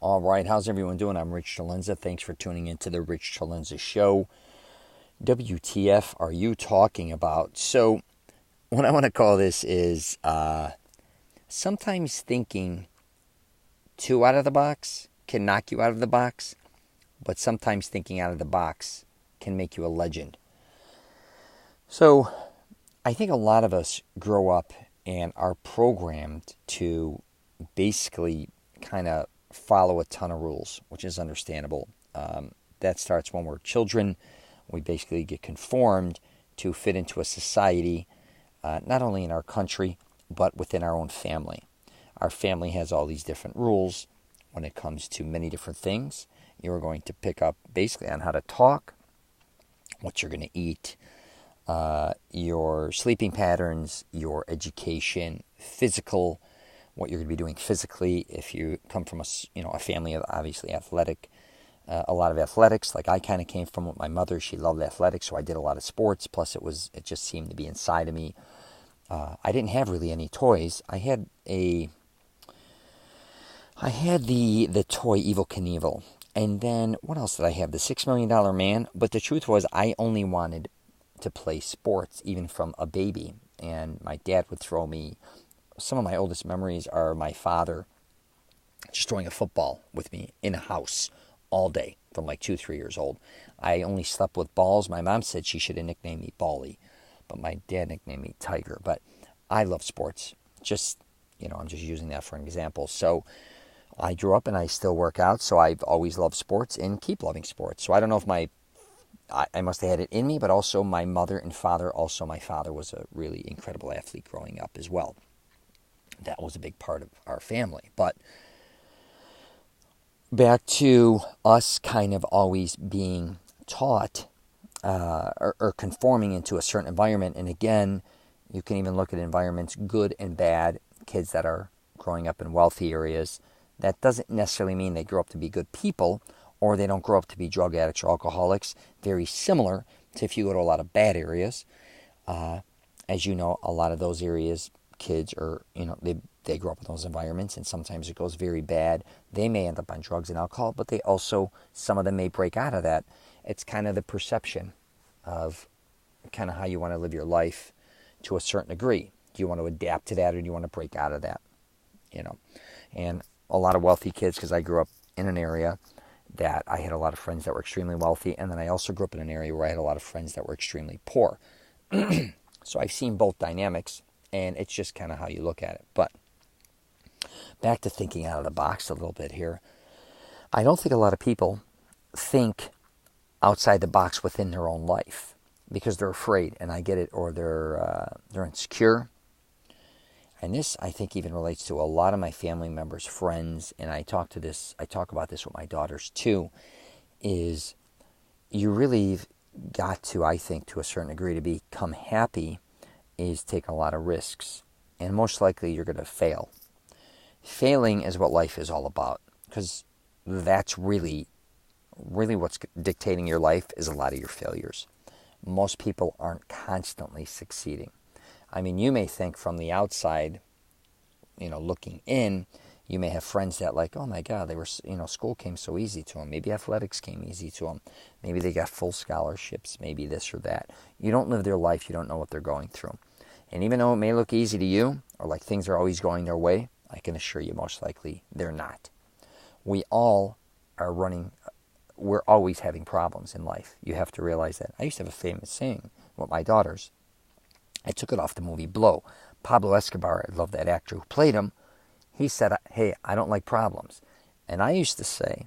All right, how's everyone doing? I'm Rich CELENZA. Thanks for tuning into the Rich CELENZA Show. WTF are you talking about? So, what I want to call this is sometimes thinking too out of the box can knock you out of the box, but sometimes thinking out of the box can make you a legend. So, I think a lot of us grow up and are programmed to basically kind of follow a ton of rules, which is understandable. That starts when we're children. We basically get conformed to fit into a society, not only in our country, but within our own family. Our family has all these different rules when it comes to many different things. You're going to pick up basically on how to talk, what you're going to eat, your sleeping patterns, your education, physical, what you're going to be doing physically. If you come from a family of obviously athletic, a lot of athletics, like I kind of came from with my mother. She loved athletics, so I did a lot of sports. Plus, it just seemed to be inside of me. I didn't have really any toys. I had the toy Evel Knievel, and then what else did I have? The $6 Million Man. But the truth was, I only wanted to play sports, even from a baby. And my dad would throw me. Some of my oldest memories are my father just throwing a football with me in a house all day from like 2-3 years old. I only slept with balls. My mom said she should have nicknamed me Bally, but my dad nicknamed me Tiger. But I love sports. I'm just using that for an example. So I grew up and I still work out, so I've always loved sports and keep loving sports. So I don't know if I must have had it in me, but also my mother and father. Also, my father was a really incredible athlete growing up as well. That was a big part of our family. But back to us kind of always being taught or conforming into a certain environment. And again, you can even look at environments, good and bad, kids that are growing up in wealthy areas. That doesn't necessarily mean they grow up to be good people, or they don't grow up to be drug addicts or alcoholics. Very similar to if you go to a lot of bad areas. As you know, a lot of those areas, kids are, they grow up in those environments, and sometimes it goes very bad. They may end up on drugs and alcohol, but some of them may break out of that. It's kind of the perception of kind of how you want to live your life to a certain degree. Do you want to adapt to that, or do you want to break out of that? And a lot of wealthy kids, because I grew up in an area that I had a lot of friends that were extremely wealthy, and then I also grew up in an area where I had a lot of friends that were extremely poor. So I've seen both dynamics, and it's just kind of how you look at it. But back to thinking out of the box a little bit here. I don't think a lot of people think outside the box within their own life because they're afraid, and I get it, or they're insecure. And this, I think, even relates to a lot of my family members, friends, and I talk about this with my daughters too, is you really got to, I think, to a certain degree, to become happy is take a lot of risks. And most likely you're going to fail. Failing is what life is all about, because that's really what's dictating your life is a lot of your failures. Most people aren't constantly succeeding. I mean, you may think from the outside, looking in, you may have friends that like, oh my God, they were, school came so easy to them. Maybe athletics came easy to them. Maybe they got full scholarships, maybe this or that. You don't live their life. You don't know what they're going through. And even though it may look easy to you, or like things are always going their way, I can assure you most likely they're not. We all we're always having problems in life. You have to realize that. I used to have a famous saying with my daughters. I took it off the movie Blow. Pablo Escobar, I love that actor who played him. He said, hey, I don't like problems. And I used to say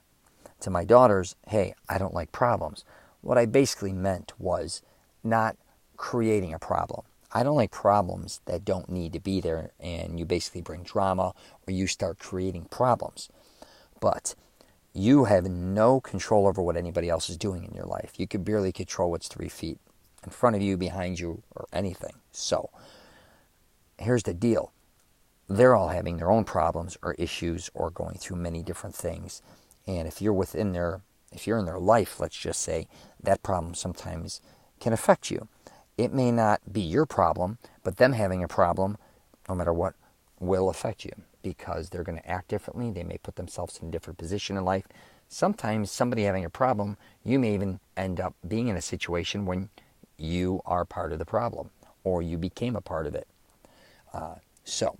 to my daughters, hey, I don't like problems. What I basically meant was not creating a problem. I don't like problems that don't need to be there, and you basically bring drama or you start creating problems. But you have no control over what anybody else is doing in your life. You could barely control what's 3 feet in front of you, behind you, or anything. So here's the deal. They're all having their own problems or issues or going through many different things. And if you're in their life, let's just say, that problem sometimes can affect you. It may not be your problem, but them having a problem, no matter what, will affect you. because they're going to act differently. They may put themselves in a different position in life. Sometimes somebody having a problem, you may even end up being in a situation when you are part of the problem or you became a part of it. So,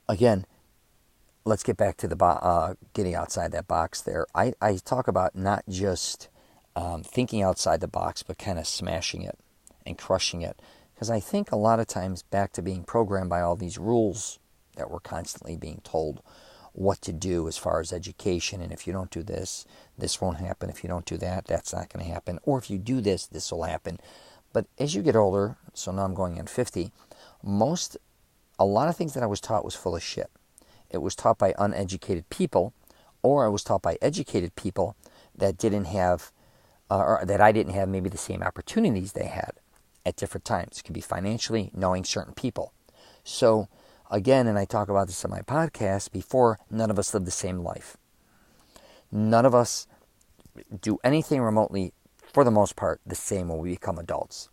again, let's get back to the getting outside that box there. I talk about not just thinking outside the box, but kind of smashing it and crushing it. Because I think a lot of times back to being programmed by all these rules that we're constantly being told what to do as far as education. And if you don't do this, this won't happen. If you don't do that, that's not going to happen. Or if you do this, this will happen. But as you get older, so now I'm going on 50, a lot of things that I was taught was full of shit. It was taught by uneducated people, or I was taught by educated people that didn't have, or that I didn't have maybe the same opportunities they had at different times. It could be financially, knowing certain people. So, again, and I talk about this in my podcast before, none of us live the same life. None of us do anything remotely, for the most part, the same when we become adults.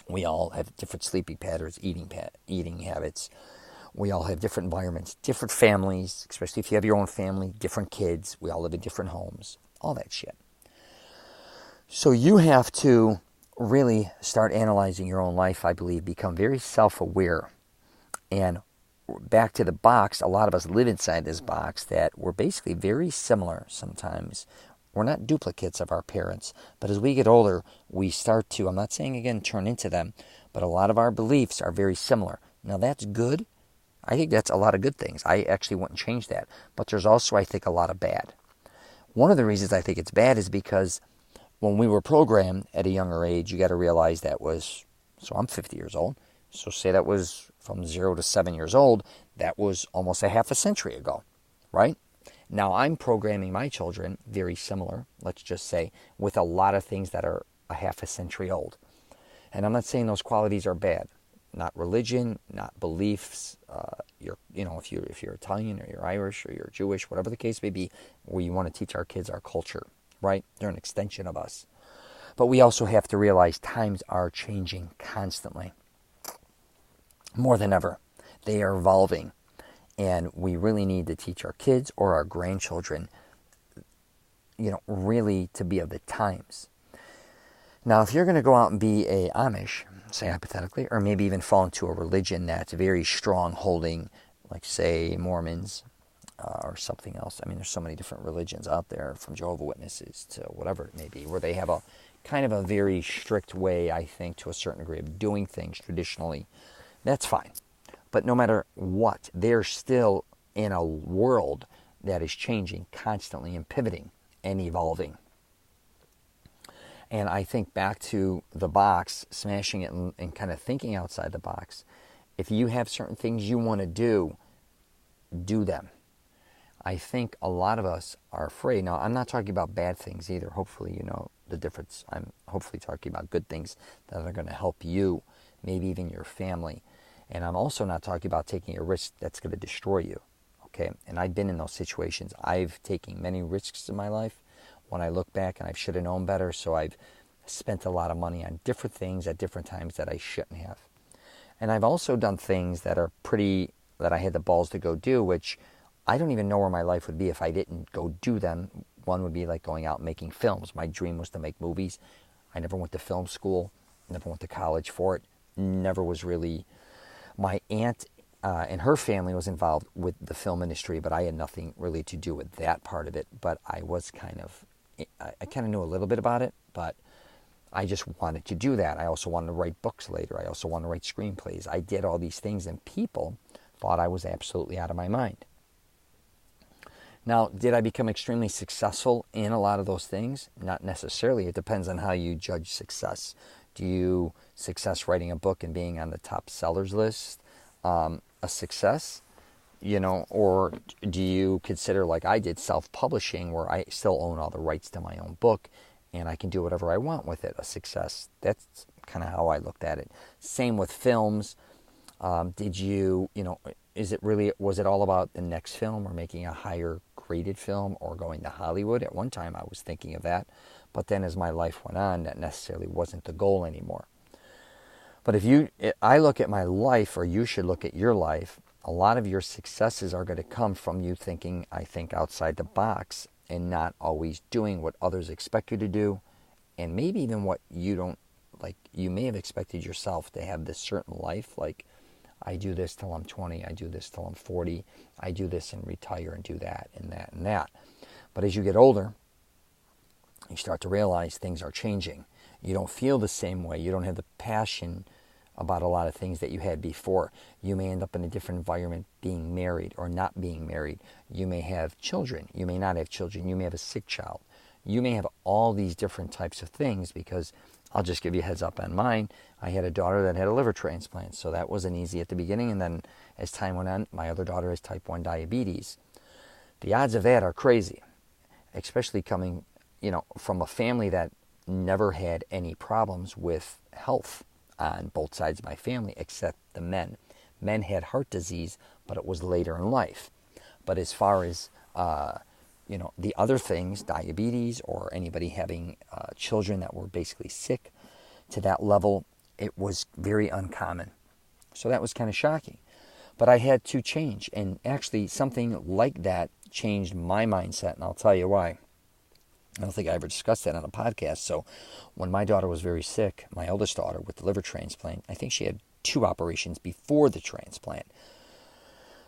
We all have different sleeping patterns, eating habits. We all have different environments, different families, especially if you have your own family, different kids. We all live in different homes, all that shit. So you have to really start analyzing your own life, I believe, become very self-aware. And back to the box, a lot of us live inside this box that we're basically very similar sometimes. We're not duplicates of our parents, but as we get older, we start to, I'm not saying again turn into them, but a lot of our beliefs are very similar. Now that's good. I think that's a lot of good things. I actually wouldn't change that. But there's also, I think, a lot of bad. One of the reasons I think it's bad is because when we were programmed at a younger age, you got to realize that was, so I'm 50 years old, so say that was from 0 to 7 years old, that was almost a half a century ago, right? Now I'm programming my children very similar, let's just say, with a lot of things that are a half a century old. And I'm not saying those qualities are bad. Not religion, not beliefs. If you're Italian or you're Irish or you're Jewish, whatever the case may be, we want to teach our kids our culture, right? They're an extension of us. But we also have to realize times are changing constantly, more than ever. They are evolving, and we really need to teach our kids or our grandchildren, really to be of the times. Now, if you're going to go out and be a Amish, say hypothetically, or maybe even fall into a religion that's very strong holding, like say Mormons or something else. I mean, there's so many different religions out there, from Jehovah's Witnesses to whatever it may be, where they have a kind of a very strict way, I think, to a certain degree of doing things traditionally. That's fine. But no matter what, they're still in a world that is changing constantly and pivoting and evolving. And I think back to the box, smashing it and kind of thinking outside the box. If you have certain things you want to do them. I think a lot of us are afraid. Now, I'm not talking about bad things either. Hopefully you know the difference. I'm hopefully talking about good things that are going to help you, maybe even your family. And I'm also not talking about taking a risk that's going to destroy you. Okay? And I've been in those situations. I've taken many risks in my life. When I look back, and I should have known better, so I've spent a lot of money on different things at different times that I shouldn't have. And I've also done things that I had the balls to go do, which I don't even know where my life would be if I didn't go do them. One would be like going out and making films. My dream was to make movies. I never went to film school, never went to college for it, never was really. My aunt and her family was involved with the film industry, but I had nothing really to do with that part of it. But I was I kind of knew a little bit about it, but I just wanted to do that. I also wanted to write books later. I also wanted to write screenplays. I did all these things, and people thought I was absolutely out of my mind. Now, did I become extremely successful in a lot of those things? Not necessarily. It depends on how you judge success. Do you success writing a book and being on the top sellers list a success? Or do you consider, like I did, self-publishing, where I still own all the rights to my own book and I can do whatever I want with it, a success? That's kind of how I looked at it. Same with films. Was it all about the next film or making a higher graded film or going to Hollywood? At one time I was thinking of that, but then as my life went on, that necessarily wasn't the goal anymore. But I look at my life, or you should look at your life, a lot of your successes are going to come from you thinking, I think, outside the box and not always doing what others expect you to do, and maybe even what you don't like. You may have expected yourself to have this certain life, like, I do this till I'm 20, I do this till I'm 40, I do this and retire and do that and that and that. But as you get older, you start to realize things are changing. You don't feel the same way. You don't have the passion about a lot of things that you had before. You may end up in a different environment, being married or not being married. You may have children. You may not have children. You may have a sick child. You may have all these different types of things, because I'll just give you a heads up on mine. I had a daughter that had a liver transplant, so that wasn't easy at the beginning. And then as time went on, my other daughter has type 1 diabetes. The odds of that are crazy, especially coming, from a family that never had any problems with health on both sides of my family, except the men. Men had heart disease, but it was later in life. But as far as, the other things, diabetes or anybody having children that were basically sick to that level, it was very uncommon. So that was kind of shocking. But I had to change. And actually something like that changed my mindset, and I'll tell you why. I don't think I ever discussed that on a podcast. So when my daughter was very sick, my eldest daughter with the liver transplant, I think she had 2 operations before the transplant.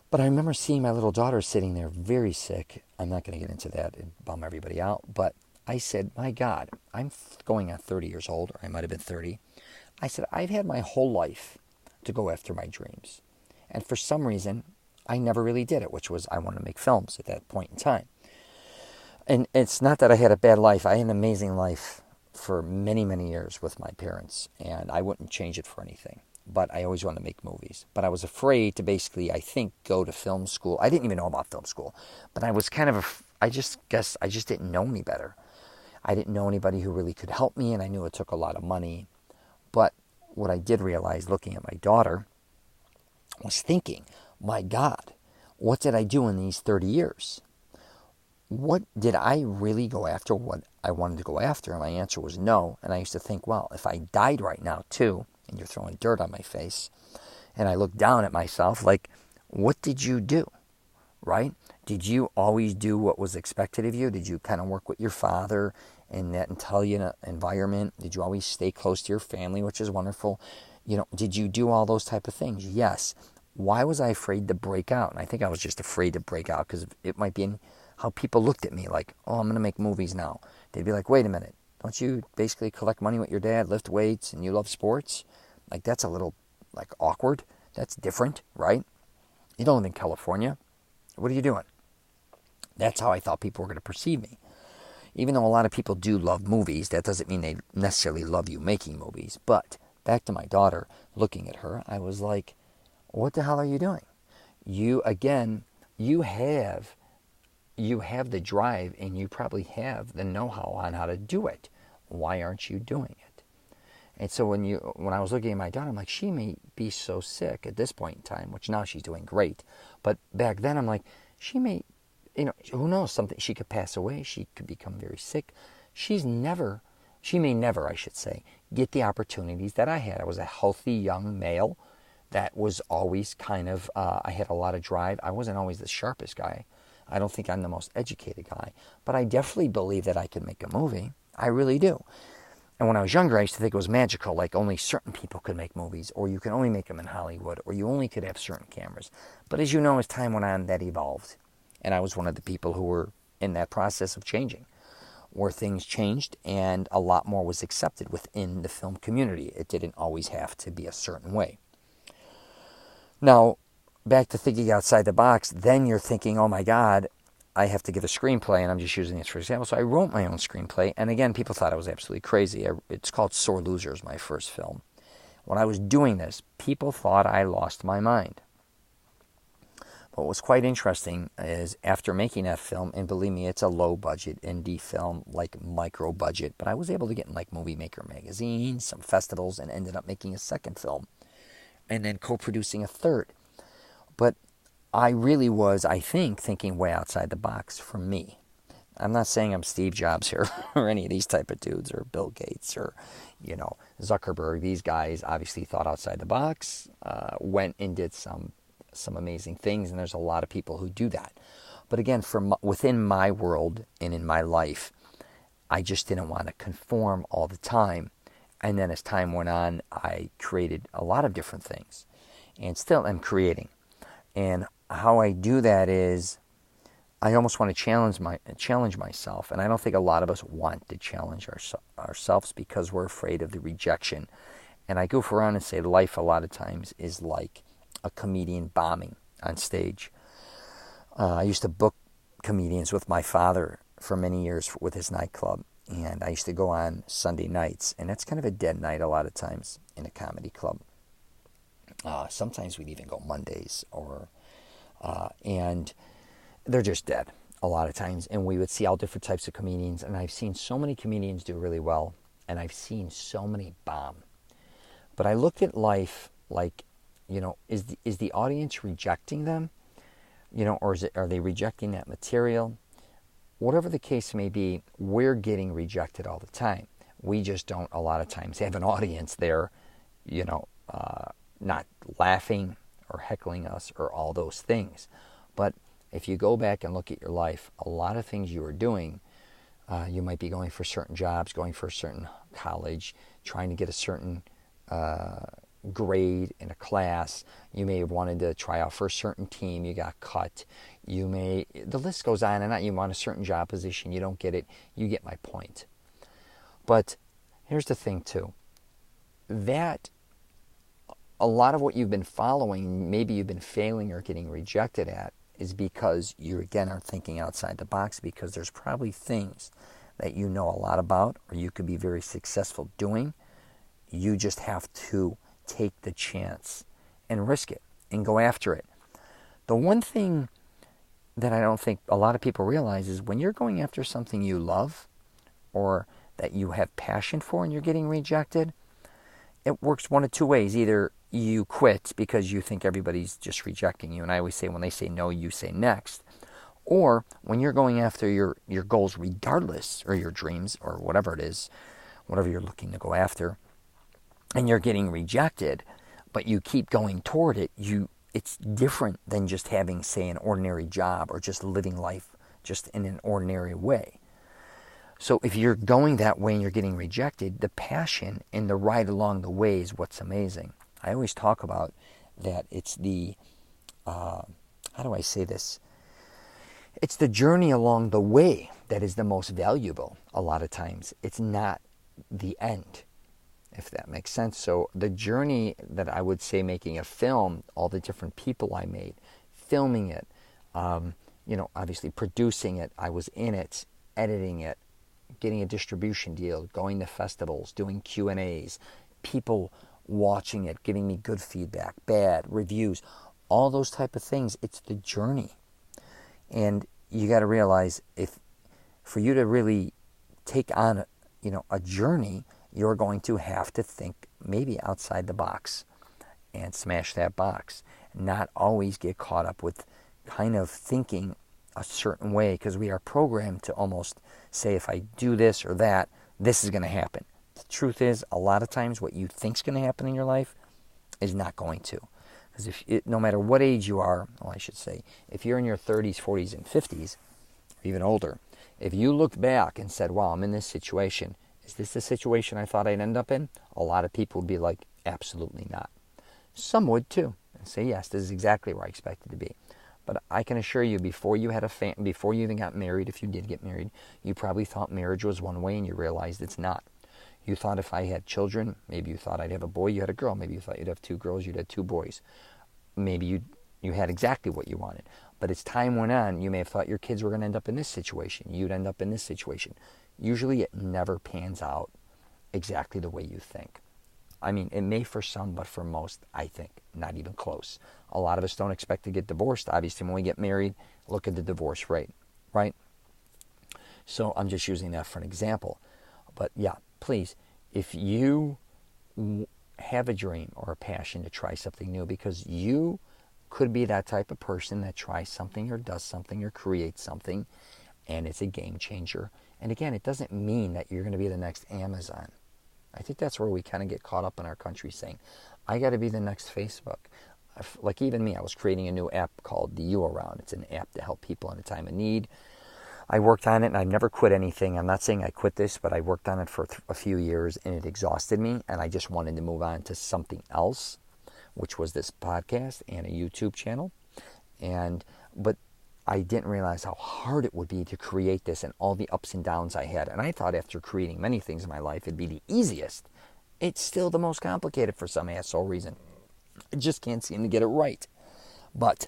But I remember seeing my little daughter sitting there very sick. I'm not going to get into that and bum everybody out. But I said, my God, I'm going on 30 years old, or I might have been 30. I said, I've had my whole life to go after my dreams. And for some reason, I never really did it, which was I wanted to make films at that point in time. And it's not that I had a bad life. I had an amazing life for many, many years with my parents, and I wouldn't change it for anything. But I always wanted to make movies. But I was afraid to basically, I think, go to film school. I didn't even know about film school, but I was kind of, I just didn't know any better. I didn't know anybody who really could help me, and I knew it took a lot of money. But what I did realize, looking at my daughter, was thinking, my God, what did I do in these 30 years? What did I really go after what I wanted to go after? And my answer was no. And I used to think, well, if I died right now too, and you're throwing dirt on my face, and I look down at myself like, what did you do? Right? Did you always do what was expected of you? Did you kind of work with your father in that Italian environment? Did you always stay close to your family, which is wonderful? Did you do all those type of things? Yes. Why was I afraid to break out? And I think I was just afraid to break out because it might be how people looked at me like, oh, I'm going to make movies now. They'd be like, wait a minute, don't you basically collect money with your dad, lift weights, and you love sports? Like, that's a little, awkward. That's different, right? You don't live in California. What are you doing? That's how I thought people were going to perceive me. Even though a lot of people do love movies, that doesn't mean they necessarily love you making movies. But back to my daughter, looking at her, I was like, what the hell are you doing? You have the drive, and you probably have the know-how on how to do it. Why aren't you doing it? And so when I was looking at my daughter, I'm like, she may be so sick at this point in time, which now she's doing great. But back then, I'm like, she may, who knows, she could pass away. She could become very sick. She may never, I should say, get the opportunities that I had. I was a healthy young male that was always kind of, I had a lot of drive. I wasn't always the sharpest guy. I don't think I'm the most educated guy, but I definitely believe that I could make a movie. I really do. And when I was younger, I used to think it was magical, like only certain people could make movies, or you can only make them in Hollywood, or you only could have certain cameras. But as you know, as time went on, that evolved. And I was one of the people who were in that process of changing, where things changed and a lot more was accepted within the film community. It didn't always have to be a certain way. Now, back to thinking outside the box, then you're thinking, oh my God, I have to get a screenplay, and I'm just using this for example. So I wrote my own screenplay, and again, people thought I was absolutely crazy. It's called Sore Losers, my first film. When I was doing this, people thought I lost my mind. But what was quite interesting is after making that film, and believe me, it's a low-budget indie film, like micro-budget, but I was able to get in Movie Maker magazine, some festivals, and ended up making a second film, and then co-producing a third. But I really was, I think, thinking way outside the box for me. I'm not saying I'm Steve Jobs here or any of these type of dudes or Bill Gates or, Zuckerberg. These guys obviously thought outside the box, went and did some amazing things, and there's a lot of people who do that. But again, from within my world and in my life, I just didn't want to conform all the time. And then as time went on, I created a lot of different things and still am creating. And how I do that is I almost want to challenge myself. And I don't think a lot of us want to challenge ourselves because we're afraid of the rejection. And I goof around and say life a lot of times is like a comedian bombing on stage. I used to book comedians with my father for many years with his nightclub. And I used to go on Sunday nights, and that's kind of a dead night a lot of times in a comedy club. Sometimes we'd even go Mondays, and they're just dead a lot of times. And we would see all different types of comedians, and I've seen so many comedians do really well, and I've seen so many bomb. But I looked at life like, is the audience rejecting them, or are they rejecting that material? Whatever the case may be, we're getting rejected all the time. We just don't a lot of times have an audience there, not laughing or heckling us or all those things. But if you go back and look at your life, a lot of things you were doing, you might be going for certain jobs, going for a certain college, trying to get a certain grade in a class. You may have wanted to try out for a certain team. You got cut. The list goes on and on. You want a certain job position. You don't get it. You get my point. But here's the thing too. That a lot of what you've been following, maybe you've been failing or getting rejected at, is because you again are thinking outside the box, because there's probably things that you know a lot about or you could be very successful doing. You just have to take the chance and risk it and go after it. The one thing that I don't think a lot of people realize is when you're going after something you love or that you have passion for and you're getting rejected, it works one of two ways. Either you quit because you think everybody's just rejecting you, and I always say when they say no, you say next. Or when you're going after your goals regardless, or your dreams, or whatever it is, whatever you're looking to go after, and you're getting rejected, but you keep going toward it, it's different than just having, say, an ordinary job or just living life just in an ordinary way. So if you're going that way and you're getting rejected, the passion and the ride along the way is what's amazing. I always talk about that it's the, how do I say this? It's the journey along the way that is the most valuable a lot of times. It's not the end, if that makes sense. So the journey that I would say making a film, all the different people I made, filming it, obviously producing it, I was in it, editing it, getting a distribution deal, going to festivals, doing Q&As, people watching it, giving me good feedback, bad, reviews, all those type of things. It's the journey. And you got to realize for you to really take on a journey, you're going to have to think maybe outside the box and smash that box. Not always get caught up with kind of thinking a certain way, because we are programmed to almost say, if I do this or that, this is going to happen. The truth is, a lot of times what you think is going to happen in your life is not going to. Because no matter what age you are, well, I should say, if you're in your 30s, 40s, and 50s, or even older, if you looked back and said, wow, I'm in this situation, is this the situation I thought I'd end up in? A lot of people would be like, absolutely not. Some would too, and say, yes, this is exactly where I expected to be. But I can assure you, before you had before you even got married, if you did get married, you probably thought marriage was one way, and you realized it's not. You thought if I had children, maybe you thought I'd have a boy, you had a girl. Maybe you thought you'd have two girls, you'd have two boys. Maybe you had exactly what you wanted. But as time went on, you may have thought your kids were going to end up in this situation. You'd end up in this situation. Usually it never pans out exactly the way you think. I mean, it may for some, but for most, I think, not even close. A lot of us don't expect to get divorced. Obviously, when we get married, look at the divorce rate, right? So I'm just using that for an example. But yeah, please, if you have a dream or a passion to try something new, because you could be that type of person that tries something or does something or creates something, and it's a game changer. And again, it doesn't mean that you're going to be the next Amazon. I think that's where we kind of get caught up in our country saying, I got to be the next Facebook. Like even me, I was creating a new app called the You Around. It's an app to help people in a time of need. I worked on it and I've never quit anything. I'm not saying I quit this, but I worked on it for a few years and it exhausted me. And I just wanted to move on to something else, which was this podcast and a YouTube channel. But I didn't realize how hard it would be to create this and all the ups and downs I had. And I thought after creating many things in my life, it'd be the easiest. It's still the most complicated for some asshole reason. I just can't seem to get it right. But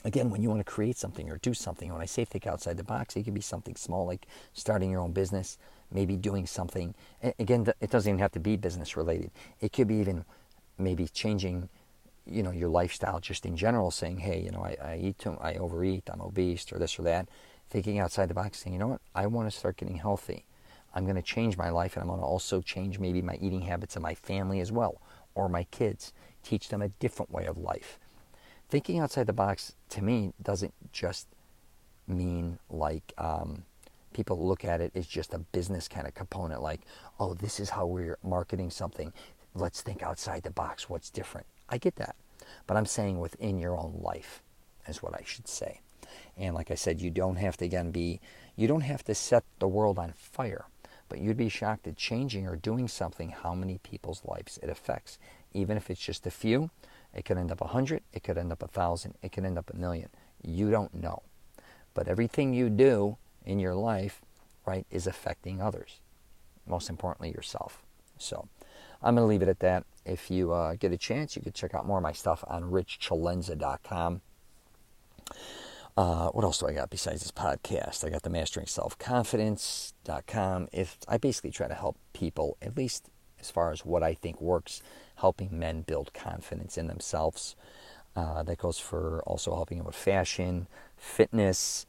again, when you want to create something or do something, when I say think outside the box, it could be something small like starting your own business, maybe doing something. Again, it doesn't even have to be business related. It could be even maybe changing, your lifestyle just in general, saying, hey, I overeat, I'm obese, or this or that. Thinking outside the box, saying, you know what, I want to start getting healthy. I'm going to change my life, and I'm going to also change maybe my eating habits of my family as well, or my kids, teach them a different way of life. Thinking outside the box, to me, doesn't just mean like people look at it as just a business kind of component, like, oh, this is how we're marketing something. Let's think outside the box. What's different? I get that. But I'm saying within your own life is what I should say. And like I said, you don't have to, you don't have to set the world on fire. But you'd be shocked at changing or doing something, how many people's lives it affects. Even if it's just a few, it could end up 100, it could end up 1,000, it could end up 1,000,000. You don't know. But everything you do in your life, right, is affecting others. Most importantly, yourself. So I'm going to leave it at that. If you get a chance, you can check out more of my stuff on richcelenza.com. What else do I got besides this podcast? I got the masteringselfconfidence.com. I basically try to help people, at least as far as what I think works, helping men build confidence in themselves. That goes for also helping them with fashion, fitness,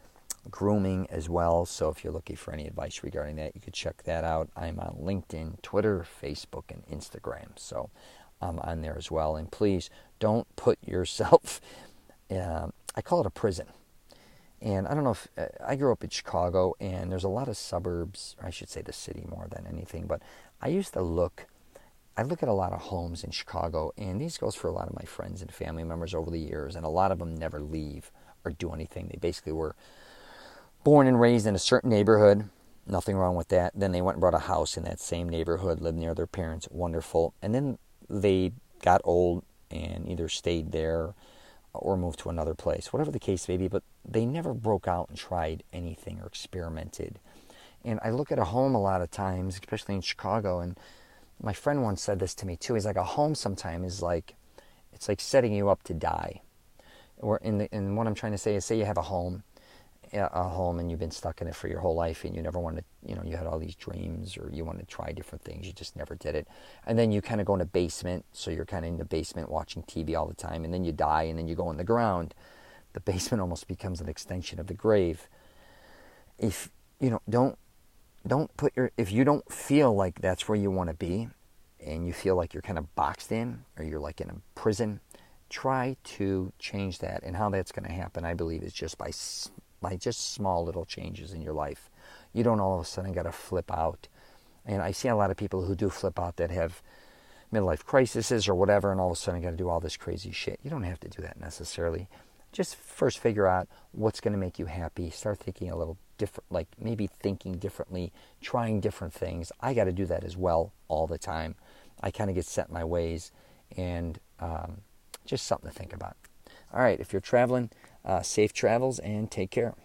grooming as well. So if you're looking for any advice regarding that, you could check that out. I'm on LinkedIn, Twitter, Facebook, and Instagram. So I'm on there as well. And please don't put yourself, I call it a prison. And I don't know if, I grew up in Chicago, and there's a lot of suburbs, or I should say the city more than anything, but I look at a lot of homes in Chicago, and this goes for a lot of my friends and family members over the years, and a lot of them never leave or do anything. They basically were born and raised in a certain neighborhood, nothing wrong with that. Then they went and bought a house in that same neighborhood, lived near their parents, wonderful. And then they got old and either stayed there or moved to another place, whatever the case may be, but they never broke out and tried anything or experimented. And I look at a home a lot of times, especially in Chicago, and my friend once said this to me too. He's like, a home sometimes is like, it's like setting you up to die. Or and what I'm trying to say is, say you have a home and you've been stuck in it for your whole life, and you never wanted, you had all these dreams, or you wanted to try different things, you just never did it. And then you kind of go in the basement, so you're kind of in the basement watching TV all the time, and then you die, and then you go in the ground. The basement almost becomes an extension of the grave. If if you don't feel like that's where you want to be, and you feel like you're kind of boxed in, or you're like in a prison, try to change that. And how that's going to happen, I believe, is just by just small little changes in your life. You don't all of a sudden got to flip out. And I see a lot of people who do flip out that have midlife crises or whatever, and all of a sudden got to do all this crazy shit. You don't have to do that necessarily. Just first figure out what's going to make you happy. Start thinking a little different, like maybe thinking differently, trying different things. I got to do that as well all the time. I kind of get set in my ways, and just something to think about. All right, if you're traveling, safe travels and take care.